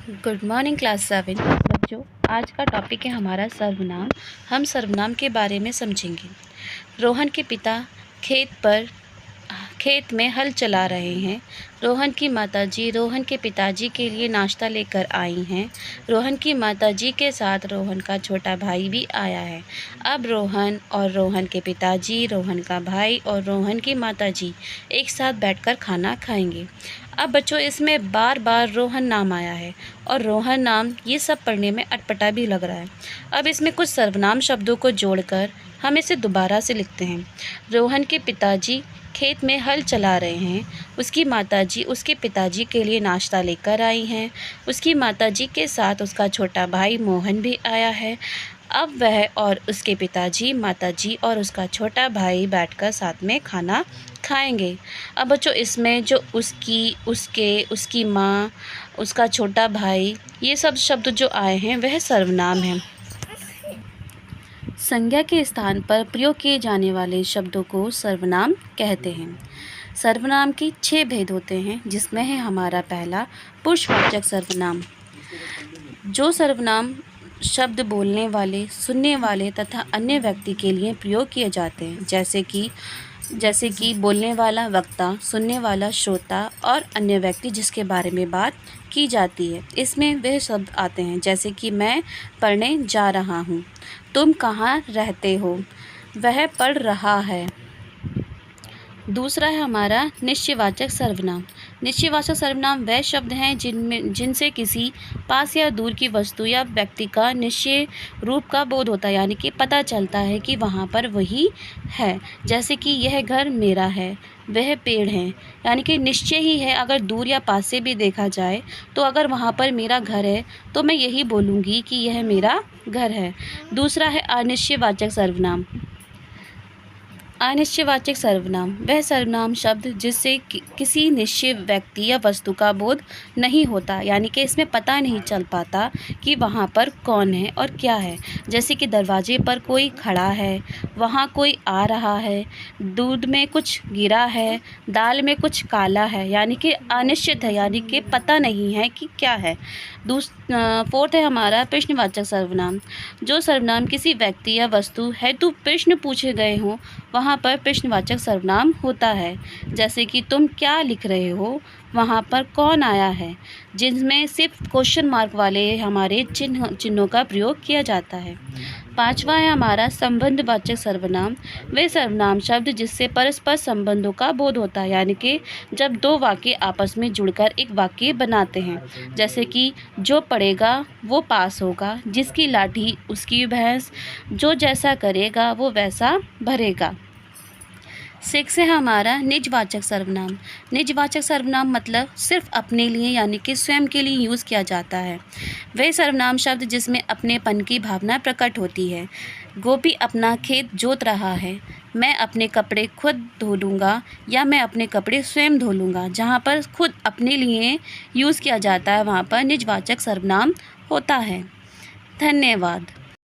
Good morning class 7 बच्चों। आज का टॉपिक है हमारा सर्वनाम। हम सर्वनाम के बारे में समझेंगे। रोहन के पिता खेत में हल चला रहे हैं। रोहन की माताजी रोहन के पिताजी के लिए नाश्ता लेकर आई हैं। रोहन की माताजी के साथ रोहन का छोटा भाई भी आया है। अब रोहन और रोहन के पिताजी, रोहन का भाई और रोहन की माताजी एक साथ बैठकर खाना खाएंगे। अब बच्चों, इसमें बार बार रोहन नाम आया है और रोहन नाम ये सब पढ़ने में अटपटा भी लग रहा है। अब इसमें कुछ सर्वनाम शब्दों को जोड़कर हम इसे दोबारा से लिखते हैं। रोहन के पिताजी खेत में हल चला रहे हैं। उसकी माताजी उसके पिताजी के लिए नाश्ता लेकर आई हैं। उसकी माताजी के साथ उसका छोटा भाई मोहन भी आया है। अब वह और उसके पिताजी, माताजी और उसका छोटा भाई बैठकर साथ में खाना खाएंगे। अब बच्चों, इसमें जो उसकी, उसके, उसकी माँ, उसका छोटा भाई, ये सब शब्द जो आए हैं वह सर्वनाम हैं। संज्ञा के स्थान पर प्रयोग किए जाने वाले शब्दों को सर्वनाम कहते हैं। सर्वनाम के 6 भेद होते हैं, जिसमें है हमारा पहला पुरुषवाचक सर्वनाम। जो सर्वनाम शब्द बोलने वाले, सुनने वाले तथा अन्य व्यक्ति के लिए प्रयोग किए जाते हैं, जैसे कि बोलने वाला वक्ता, सुनने वाला श्रोता और अन्य व्यक्ति जिसके बारे में बात की जाती है। इसमें वह शब्द आते हैं जैसे कि मैं पढ़ने जा रहा हूँ, तुम कहाँ रहते हो, वह पढ़ रहा है। दूसरा है हमारा निश्चयवाचक सर्वनाम। निश्चयवाचक सर्वनाम वह शब्द हैं जिनसे किसी पास या दूर की वस्तु या व्यक्ति का निश्चय रूप का बोध होता है, यानी कि पता चलता है कि वहाँ पर वही है। जैसे कि यह घर मेरा है, वह पेड़ है, यानी कि निश्चय ही है। अगर दूर या पास से भी देखा जाए तो अगर वहाँ पर मेरा घर है तो मैं यही बोलूँगी कि यह मेरा घर है। दूसरा है अनिश्चयवाचक सर्वनाम। अनिश्चयवाचक सर्वनाम वह सर्वनाम शब्द जिससे किसी निश्चित व्यक्ति या वस्तु का बोध नहीं होता, यानी कि इसमें पता नहीं चल पाता कि वहाँ पर कौन है और क्या है। जैसे कि दरवाजे पर कोई खड़ा है, वहाँ कोई आ रहा है, दूध में कुछ गिरा है, दाल में कुछ काला है, यानी कि अनिश्चित है, यानी कि पता नहीं है कि क्या है। फोर्थ है हमारा प्रश्नवाचक सर्वनाम। जो सर्वनाम किसी व्यक्ति या वस्तु हेतु प्रश्न पूछे गए हों, वहाँ पर प्रश्नवाचक सर्वनाम होता है। जैसे कि तुम क्या लिख रहे हो, वहाँ पर कौन आया है, जिनमें सिर्फ क्वेश्चन मार्क वाले हमारे चिन्हों का प्रयोग किया जाता है। पांचवा है हमारा संबंधवाचक सर्वनाम। वे सर्वनाम शब्द जिससे परस्पर संबंधों का बोध होता है, यानी कि जब दो वाक्य आपस में जुड़कर एक वाक्य बनाते हैं। जैसे कि जो पढ़ेगा वो पास होगा, जिसकी लाठी उसकी भैंस, जो जैसा करेगा वो वैसा भरेगा। 6 है हमारा निजवाचक सर्वनाम। निजवाचक सर्वनाम मतलब सिर्फ अपने लिए, यानी कि स्वयं के लिए यूज़ किया जाता है। वह सर्वनाम शब्द जिसमें अपनेपन की भावना प्रकट होती है। गोपी अपना खेत जोत रहा है, मैं अपने कपड़े खुद धो लूँगा या मैं अपने कपड़े स्वयं धो लूँगा। जहाँ पर खुद अपने लिए यूज़ किया जाता है वहाँ पर निजवाचक सर्वनाम होता है। धन्यवाद।